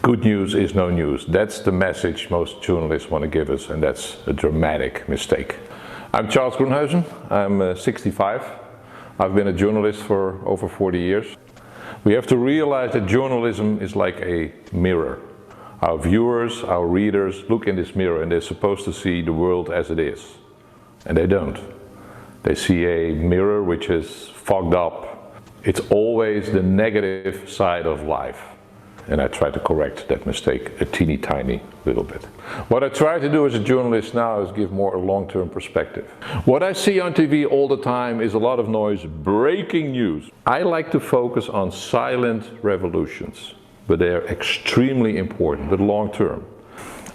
Good news is no news. That's the message most journalists want to give us, and that's a dramatic mistake. I'm Charles Groenhuizen. I'm 65. I've been a journalist for over 40 years. We have to realize that journalism is like a mirror. Our viewers, our readers look in this mirror and they're supposed to see the world as it is. And they don't. They see a mirror which is fogged up. It's always the negative side of life. And I try to correct that mistake a teeny tiny little bit. What I try to do as a journalist now is give more a long-term perspective. What I see on TV all the time is a lot of noise, breaking news. I like to focus on silent revolutions, but they're extremely important, but long-term.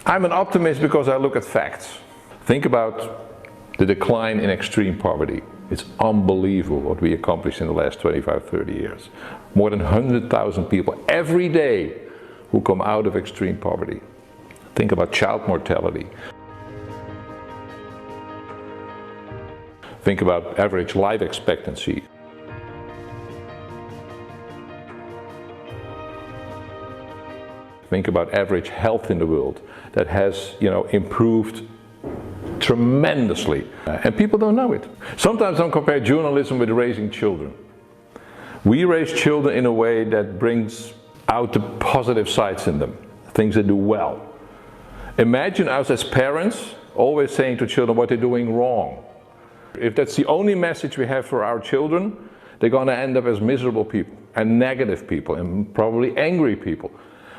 I'm an optimist because I look at facts. Think about the decline in extreme poverty. It's unbelievable what we accomplished in the last 25, 30 years. More than 100,000 people every day who come out of extreme poverty. Think about child mortality. Think about average life expectancy. Think about average health in the world that has, improved tremendously, and people don't know it. Sometimes I compare journalism with raising children. We raise children in a way that brings out the positive sides in them, things they do well. Imagine us as parents always saying to children what they're doing wrong. If that's the only message we have for our children, they're going to end up as miserable people and negative people and probably angry people.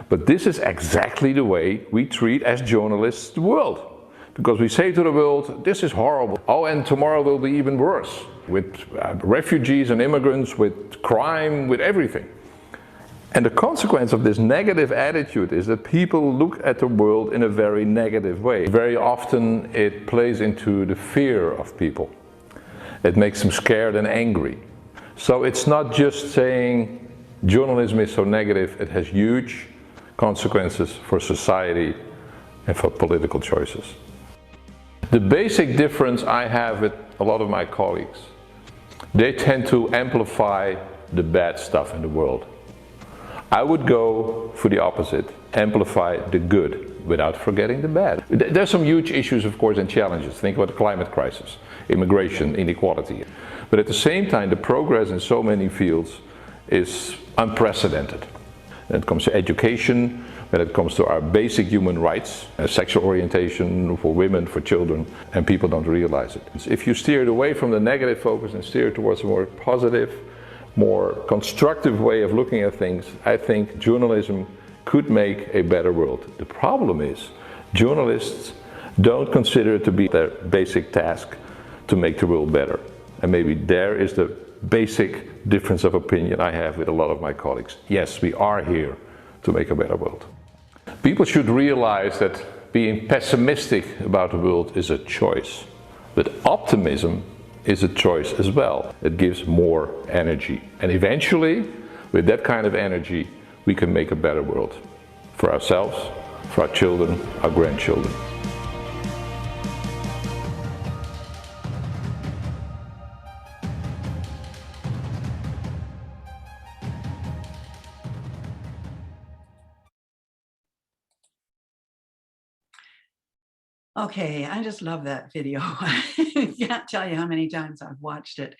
But this is exactly the way we treat as journalists the world. Because we say to the world, this is horrible. Oh, and tomorrow will be even worse. With refugees and immigrants, with crime, with everything. And the consequence of this negative attitude is that people look at the world in a very negative way. Very often it plays into the fear of people. It makes them scared and angry. So it's not just saying journalism is so negative, it has huge consequences for society and for political choices. The basic difference I have with a lot of my colleagues, they tend to amplify the bad stuff in the world. I would go for the opposite, amplify the good without forgetting the bad. There's some huge issues, of course, and challenges. Think about the climate crisis, immigration, inequality. But at the same time, the progress in so many fields is unprecedented. When it comes to education, when it comes to our basic human rights, sexual orientation for women, for children, and people don't realize it. If you steer it away from the negative focus and steer towards a more positive, more constructive way of looking at things, I think journalism could make a better world. The problem is, journalists don't consider it to be their basic task to make the world better. And maybe there is the basic difference of opinion I have with a lot of my colleagues. Yes, we are here to make a better world. People should realize that being pessimistic about the world is a choice, but optimism is a choice as well. It gives more energy, and eventually with that kind of energy we can make a better world for ourselves, for our children, our grandchildren. Okay, I just love that video. I can't tell you how many times I've watched it.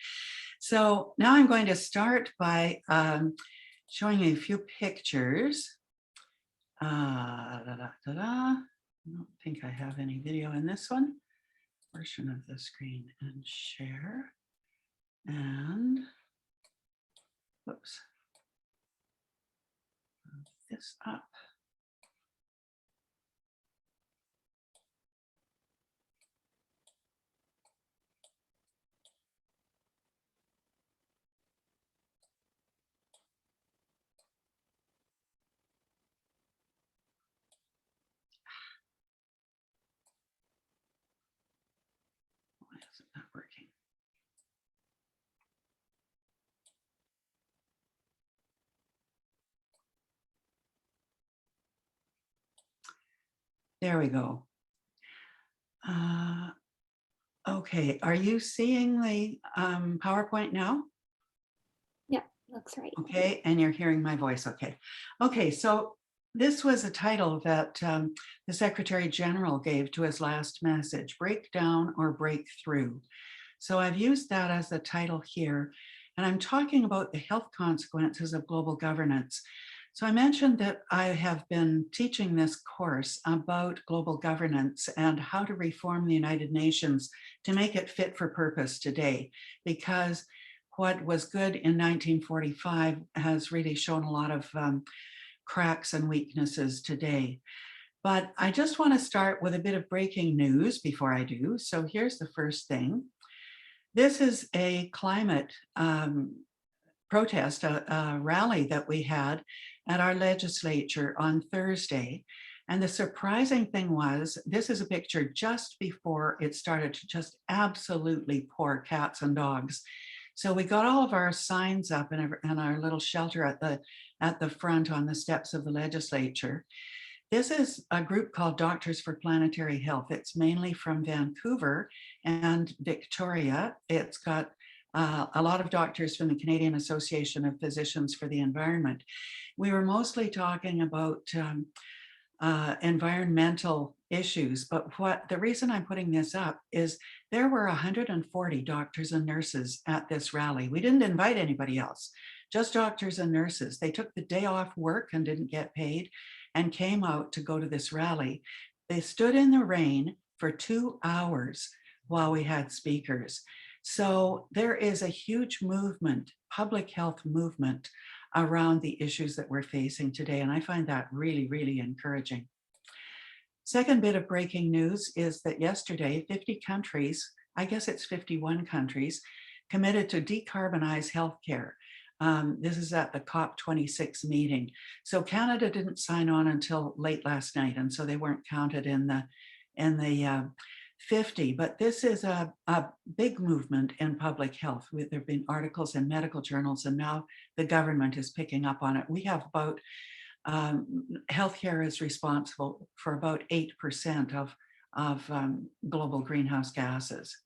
So now I'm going to start by showing you a few pictures. I don't think I have any video in this one. Portion of the screen and share. And, whoops, move this up. Why is it not working? There we go. Okay, are you seeing the PowerPoint now? Yeah, looks right. Okay, and you're hearing my voice, okay. Okay, so this was a title that the Secretary General gave to his last message, break down or break through. So I've used that as the title here, and I'm talking about the health consequences of global governance. So I mentioned that I have been teaching this course about global governance and how to reform the United Nations to make it fit for purpose today, because what was good in 1945 has really shown a lot of cracks and weaknesses today. But I just want to start with a bit of breaking news before I do. So here's the first thing. This is a climate protest, a rally that we had at our legislature on Thursday. And the surprising thing was, this is a picture just before it started to just absolutely pour cats and dogs. So we got all of our signs up in our little shelter at the front on the steps of the legislature. This is a group called Doctors for Planetary Health. It's mainly from Vancouver and Victoria. It's got a lot of doctors from the Canadian Association of Physicians for the Environment. We were mostly talking about environmental issues, but the reason I'm putting this up is there were 140 doctors and nurses at this rally. We didn't invite anybody else, just doctors and nurses. They took the day off work and didn't get paid and came out to go to this rally. They stood in the rain for 2 hours while we had speakers. So there is a huge movement, public health movement, around the issues that we're facing today. And I find that really, really encouraging. Second bit of breaking news is that yesterday, 50 countries, I guess it's 51 countries, committed to decarbonize healthcare. This is at the COP26 meeting. So Canada didn't sign on until late last night, and so they weren't counted in the 50. But this is a big movement in public health. There have been articles in medical journals, and now the government is picking up on it. We have about healthcare is responsible for about 8% of global greenhouse gases.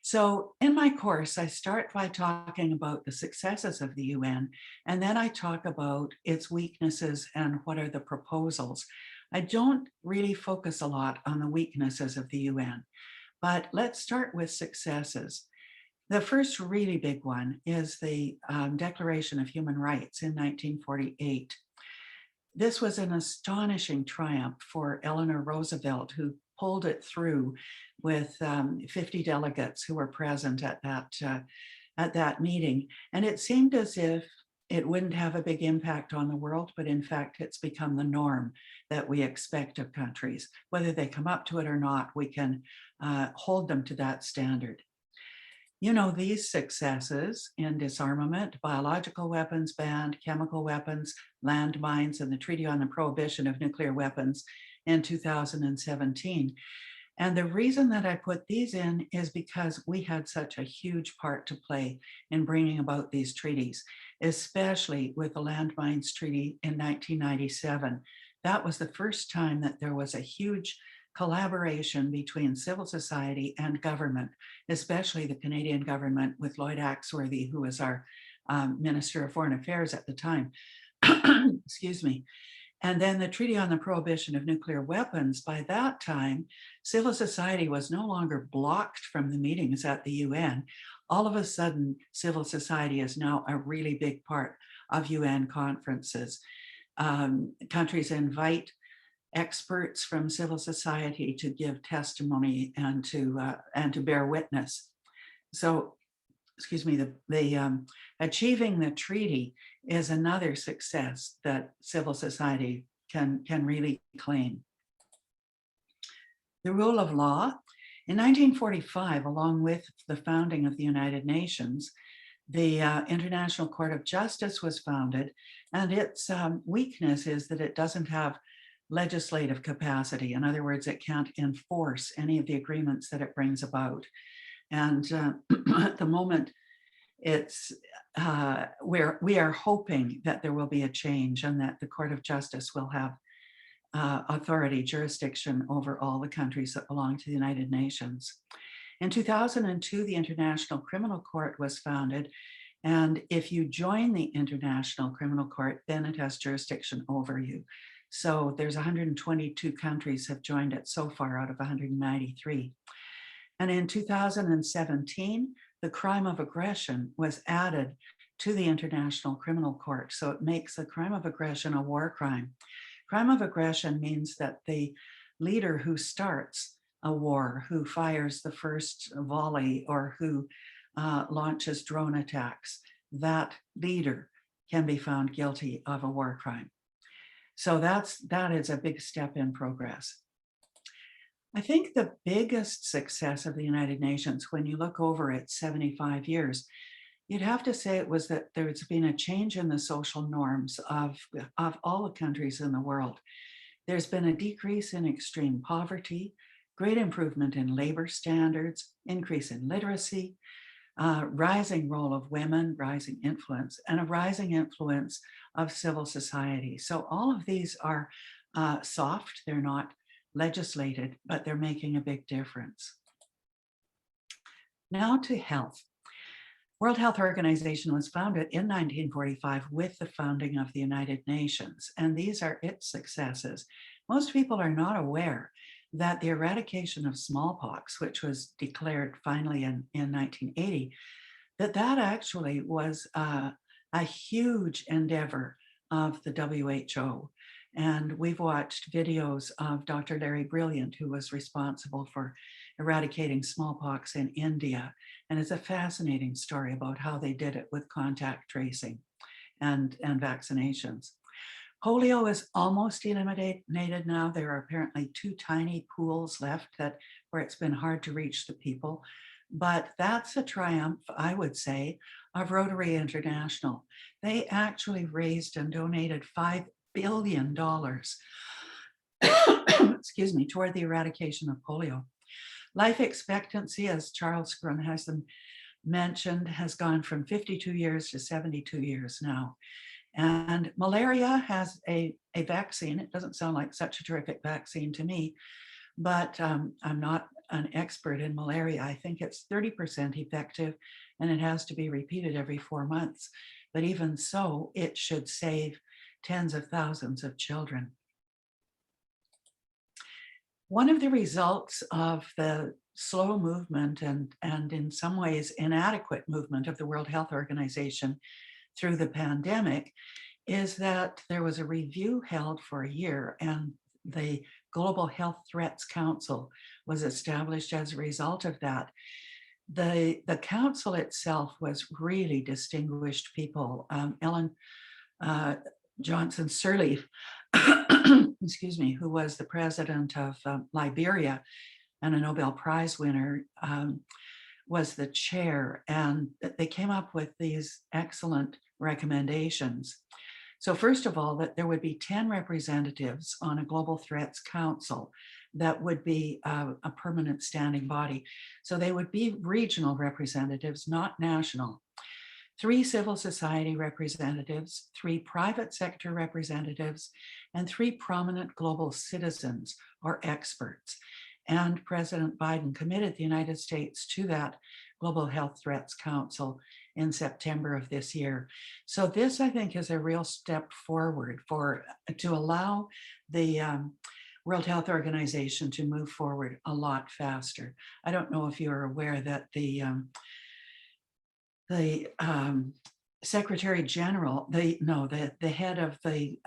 So in my course, I start by talking about the successes of the UN, and then I talk about its weaknesses and what are the proposals. I don't really focus a lot on the weaknesses of the UN, but let's start with successes. The first really big one is the Declaration of Human Rights in 1948. This was an astonishing triumph for Eleanor Roosevelt, who pulled it through with 50 delegates who were present at that meeting. And it seemed as if it wouldn't have a big impact on the world, but in fact, it's become the norm that we expect of countries. Whether they come up to it or not, we can hold them to that standard. You know, these successes in disarmament, biological weapons banned, chemical weapons, landmines, and the Treaty on the Prohibition of Nuclear Weapons in 2017. And the reason that I put these in is because we had such a huge part to play in bringing about these treaties, especially with the Landmines Treaty in 1997. That was the first time that there was a huge collaboration between civil society and government, especially the Canadian government with Lloyd Axworthy, who was our Minister of Foreign Affairs at the time. Excuse me. And then the Treaty on the Prohibition of Nuclear Weapons, by that time, civil society was no longer blocked from the meetings at the UN. All of a sudden, civil society is now a really big part of UN conferences. Countries invite experts from civil society to give testimony and to bear witness. So, excuse me, the achieving the treaty is another success that civil society can really claim. The rule of law. In 1945, along with the founding of the United Nations, the International Court of Justice was founded, and its weakness is that it doesn't have legislative capacity. In other words, it can't enforce any of the agreements that it brings about. And at the moment, it's we are hoping that there will be a change and that the Court of Justice will have authority, jurisdiction over all the countries that belong to the United Nations. In 2002, the International Criminal Court was founded. And if you join the International Criminal Court, then it has jurisdiction over you. So there's 122 countries have joined it so far out of 193. And in 2017, the crime of aggression was added to the International Criminal Court. So it makes the crime of aggression a war crime. Crime of aggression means that the leader who starts a war, who fires the first volley, or who launches drone attacks, that leader can be found guilty of a war crime. So that is a big step in progress. I think the biggest success of the United Nations, when you look over its 75 years, you'd have to say it was that there's been a change in the social norms of all the countries in the world. There's been a decrease in extreme poverty, great improvement in labor standards, increase in literacy, rising role of women, rising influence, and a rising influence of civil society. So all of these are soft, they're not legislated, but they're making a big difference. Now to health. World Health Organization was founded in 1945 with the founding of the United Nations, and these are its successes. Most people are not aware that the eradication of smallpox, which was declared finally in 1980, that actually was a huge endeavor of the WHO. And we've watched videos of Dr. Larry Brilliant, who was responsible for eradicating smallpox in India. And it's a fascinating story about how they did it with contact tracing and vaccinations. Polio is almost eliminated now. There are apparently 2 tiny pools left where it's been hard to reach the people. But that's a triumph, I would say, of Rotary International. They actually raised and donated $5 billion excuse me, toward the eradication of polio. Life expectancy, as Charles Grunhausen mentioned, has gone from 52 years to 72 years now. And malaria has a vaccine. It doesn't sound like such a terrific vaccine to me, but I'm not an expert in malaria. I think it's 30% effective, and it has to be repeated every 4 months. But even so, it should save tens of thousands of children. One of the results of the slow movement and in some ways inadequate movement of the World Health Organization through the pandemic is that there was a review held for a year, and the Global Health Threats Council was established as a result of that. The council itself was really distinguished people. Ellen Johnson Sirleaf, excuse me, who was the president of Liberia and a Nobel Prize winner, was the chair, and they came up with these excellent recommendations. So first of all, that there would be 10 representatives on a Global Threats Council that would be a permanent standing body. So they would be regional representatives, not national. 3 civil society representatives, 3 private sector representatives, and 3 prominent global citizens or experts. And President Biden committed the United States to that Global Health Threats Council in September of this year. So this, I think, is a real step forward to allow the World Health Organization to move forward a lot faster. I don't know if you're aware that the Secretary General, the head of the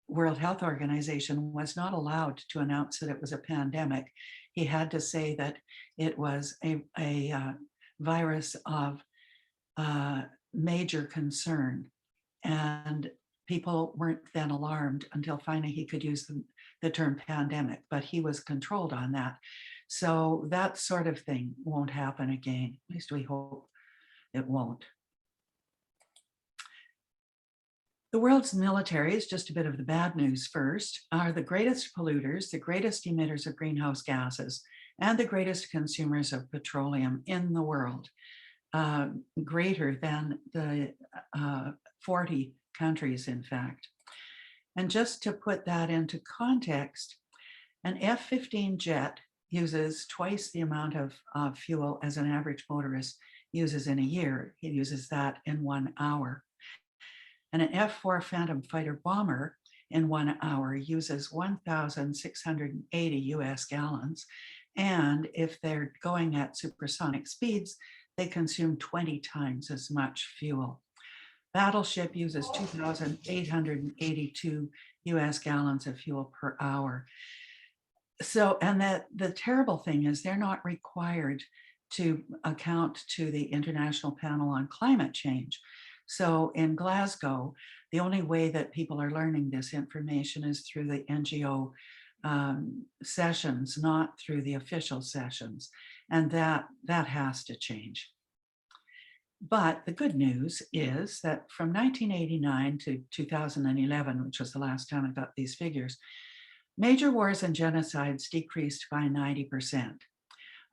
World Health Organization was not allowed to announce that it was a pandemic. He had to say that it was a virus of major concern, and people weren't then alarmed until finally he could use the term pandemic, but he was controlled on that. So that sort of thing won't happen again. At least we hope it won't. The world's militaries, just a bit of the bad news first, are the greatest polluters, the greatest emitters of greenhouse gases, and the greatest consumers of petroleum in the world, greater than the 40 countries, in fact. And just to put that into context, an F-15 jet uses twice the amount of fuel as an average motorist uses in a year. He uses that in 1 hour. And an F-4 Phantom fighter bomber in 1 hour uses 1,680 US gallons. And if they're going at supersonic speeds, they consume 20 times as much fuel. Battleship uses 2,882 US gallons of fuel per hour. So, and the terrible thing is they're not required to account to the International Panel on Climate Change. So in Glasgow, the only way that people are learning this information is through the NGO sessions, not through the official sessions. And that has to change. But the good news is that from 1989 to 2011, which was the last time I got these figures, major wars and genocides decreased by 90%.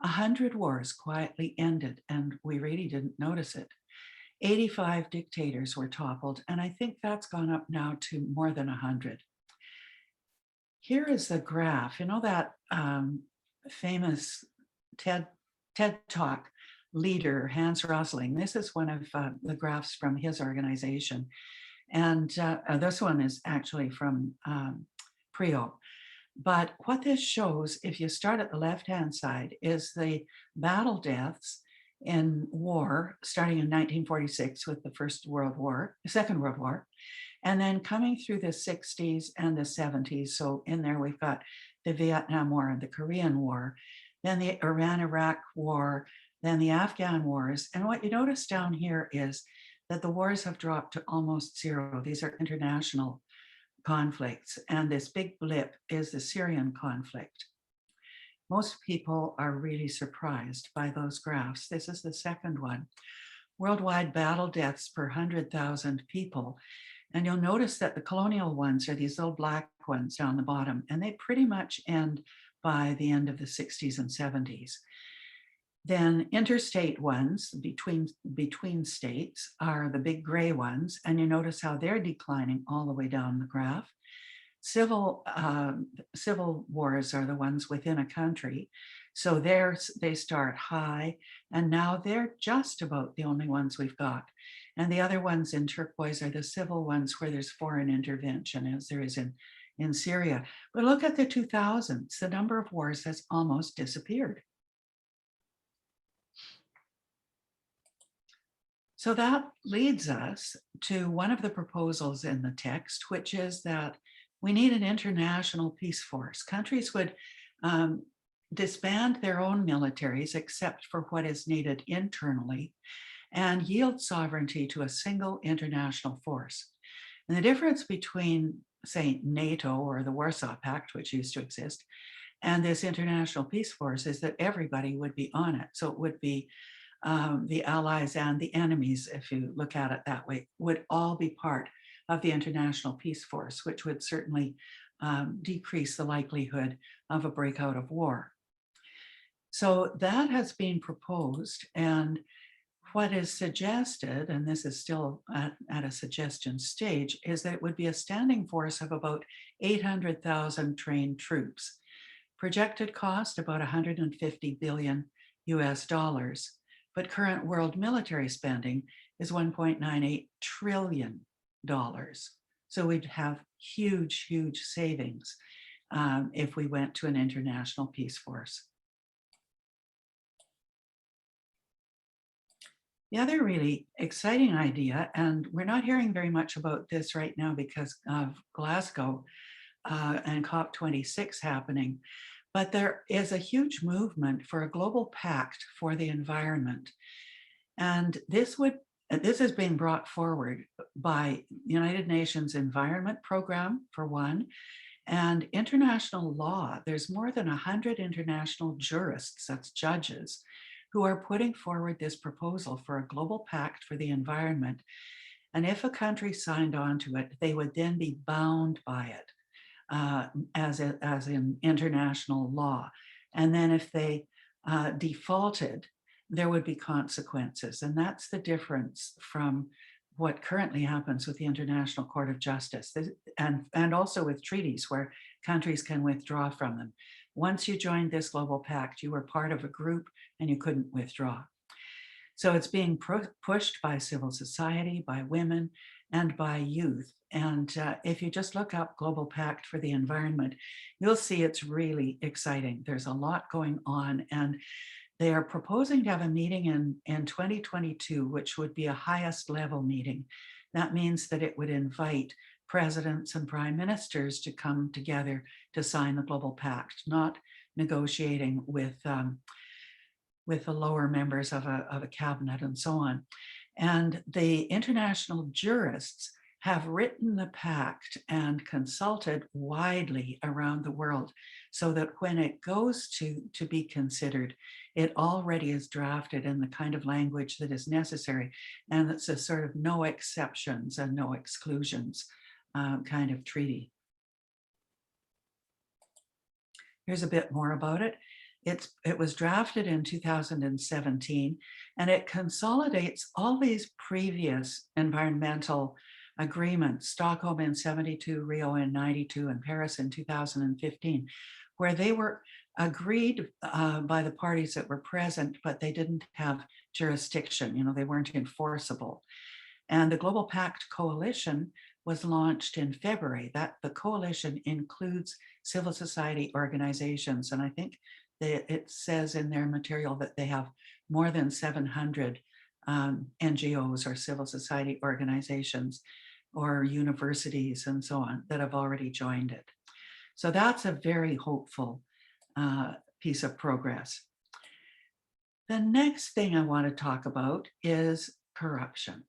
100 wars quietly ended, and we really didn't notice it. 85 dictators were toppled, and I think that's gone up now to more than 100. Here is the graph. You know that famous TED Talk leader, Hans Rosling. This is one of the graphs from his organization. And this one is actually from PRIO. But what this shows, if you start at the left-hand side, is the battle deaths in war, starting in 1946 with the Second World War, and then coming through the 60s and the 70s. So in there, we've got the Vietnam War and the Korean War, then the Iran-Iraq War, then the Afghan wars. And what you notice down here is that the wars have dropped to almost zero. These are international conflicts. And this big blip is the Syrian conflict. Most people are really surprised by those graphs. This is the second one. Worldwide battle deaths per 100,000 people. And you'll notice that the colonial ones are these little black ones down the bottom, and they pretty much end by the end of the 60s and 70s. Then interstate ones between states are the big gray ones, and you notice how they're declining all the way down the graph. Civil wars are the ones within a country. So they start high, and now they're just about the only ones we've got. And the other ones in turquoise are the civil ones where there's foreign intervention, as there is in Syria. But look at the 2000s, the number of wars has almost disappeared. So that leads us to one of the proposals in the text, which is that we need an international peace force. Countries would disband their own militaries except for what is needed internally and yield sovereignty to a single international force. And the difference between, say, NATO or the Warsaw Pact, which used to exist, and this international peace force is that everybody would be on it. So it would be the allies and the enemies, if you look at it that way, would all be part of the international peace force, which would certainly decrease the likelihood of a breakout of war. So that has been proposed, and what is suggested, and this is still at a suggestion stage, is that it would be a standing force of about 800,000 trained troops. Projected cost about 150 billion US dollars. But current world military spending is $1.98 trillion. So we'd have huge, huge savings if we went to an international peace force. The other really exciting idea, and we're not hearing very much about this right now because of Glasgow and COP26 happening, but there is a huge movement for a global pact for the environment. And this is being brought forward by United Nations Environment Program, for one, and international law. There's more than 100 international jurists, that's judges, who are putting forward this proposal for a global pact for the environment. And if a country signed on to it, they would then be bound by it. As in international law. And then if they defaulted, there would be consequences. And that's the difference from what currently happens with the International Court of Justice and also with treaties where countries can withdraw from them. Once you joined this global pact, you were part of a group and you couldn't withdraw. So it's being pushed by civil society, by women, and by youth. And if you just look up Global Pact for the Environment, you'll see it's really exciting. There's a lot going on, and they are proposing to have a meeting in 2022, which would be a highest level meeting. That means that it would invite presidents and prime ministers to come together to sign the Global Pact, not negotiating with the lower members of a cabinet and so on. And the international jurists have written the pact and consulted widely around the world so that when it goes to be considered, it already is drafted in the kind of language that is necessary. And it's a sort of no exceptions and no exclusions kind of treaty. Here's a bit more about it. It was drafted in 2017, and it consolidates all these previous environmental agreements, Stockholm in 72, Rio in 92, and Paris in 2015, where they were agreed by the parties that were present, but they didn't have jurisdiction. You know, they weren't enforceable. And the Global Pact Coalition was launched in February. The coalition includes civil society organizations, and I think it says in their material that they have more than 700 NGOs or civil society organizations or universities and so on that have already joined it. So that's a very hopeful piece of progress. The next thing I want to talk about is corruption.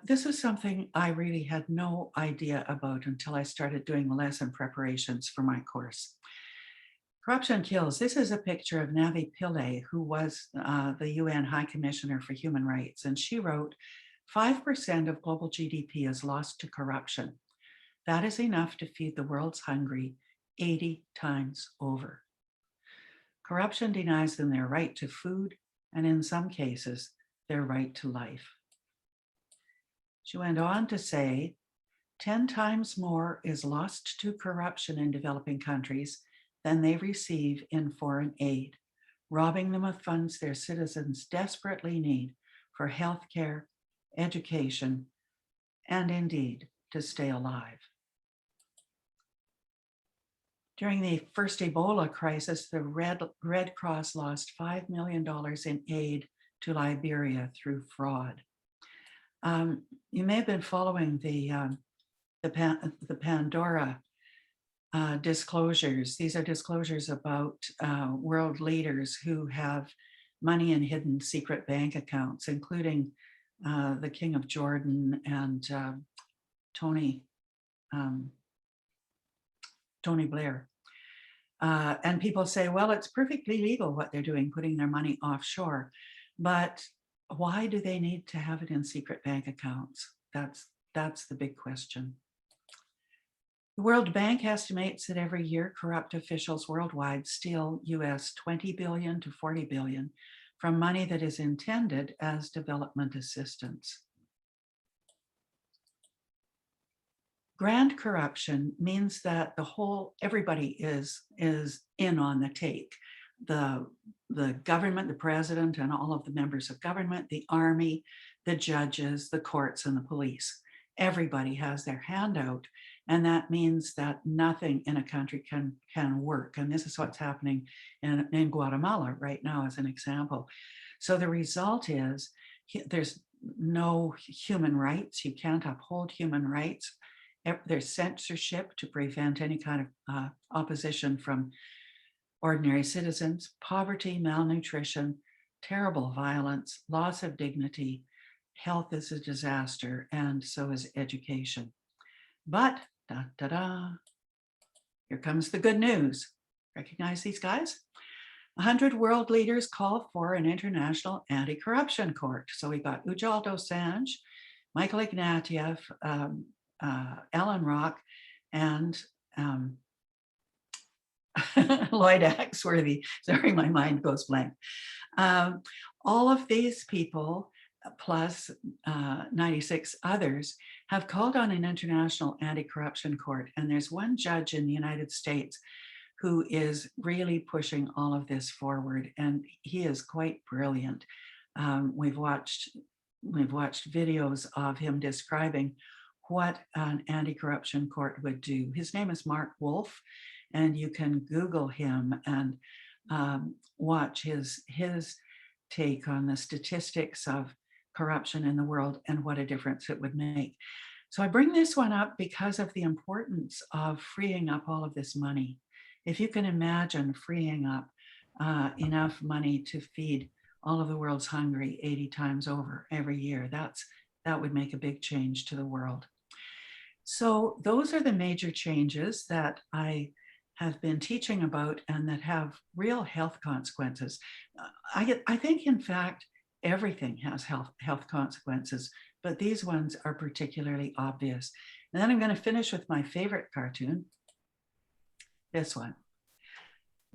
This is something I really had no idea about until I started doing the lesson preparations for my course. Corruption kills. This is a picture of Navi Pillay, who was the UN High Commissioner for Human Rights, and she wrote, 5% of global GDP is lost to corruption. That is enough to feed the world's hungry 80 times over. Corruption denies them their right to food, and in some cases, their right to life. She went on to say, 10 times more is lost to corruption in developing countries than they receive in foreign aid, robbing them of funds their citizens desperately need for healthcare, education, and indeed to stay alive. During the first Ebola crisis, the Red Cross lost $5 million in aid to Liberia through fraud. You may have been following the Pandora disclosures. These are disclosures about world leaders who have money in hidden secret bank accounts, including the King of Jordan and Tony Blair. And people say, well, it's perfectly legal what they're doing, putting their money offshore. But why do they need to have it in secret bank accounts? That's the big question. The World Bank estimates that every year corrupt officials worldwide steal US 20 billion to 40 billion from money that is intended as development assistance. Grand corruption means that everybody is in on the take. The government, the president, and all of the members of government, the army, the judges, the courts, and the police. Everybody has their hand out, and that means that nothing in a country can work. And this is what's happening in Guatemala right now as an example. So the result is there's no human rights. You can't uphold human rights. There's censorship to prevent any kind of opposition from ordinary citizens, poverty, malnutrition, terrible violence, loss of dignity, health is a disaster, and so is education. But, here comes the good news. Recognize these guys? 100 world leaders call for an international anti-corruption court. So we got Ujjal Dosanjh, Michael Ignatieff, Alan Rock, and Lloyd Axworthy. Sorry, my mind goes blank. All of these people, plus 96 others, have called on an international anti-corruption court. And there's one judge in the United States who is really pushing all of this forward. And he is quite brilliant. we've watched videos of him describing what an anti-corruption court would do. His name is Mark Wolf, and you can Google him and watch his take on the statistics of corruption in the world and what a difference it would make. So I bring this one up because of the importance of freeing up all of this money. If you can imagine freeing up enough money to feed all of the world's hungry 80 times over every year, that would make a big change to the world. So those are the major changes that I have been teaching about and that have real health consequences. I think, in fact, everything has health consequences, but these ones are particularly obvious. And then I'm going to finish with my favorite cartoon, this one.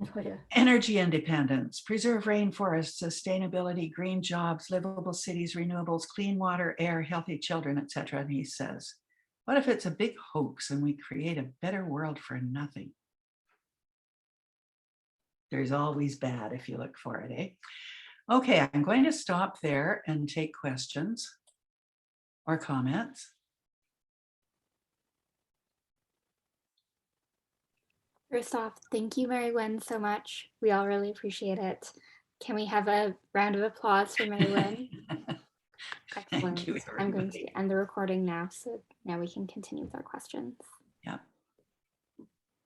Oh, yeah. Energy independence, preserve rainforests, sustainability, green jobs, livable cities, renewables, clean water, air, healthy children, etc. And he says, what if it's a big hoax and we create a better world for nothing? There's always bad if you look for it, eh? Okay, I'm going to stop there and take questions or comments. First off, thank you, Mary-Wynne, so much. We all really appreciate it. Can we have a round of applause for Mary-Wynne? Excellent. Thank you, I'm going everybody. to end the recording now, so now we can continue with our questions. Yeah.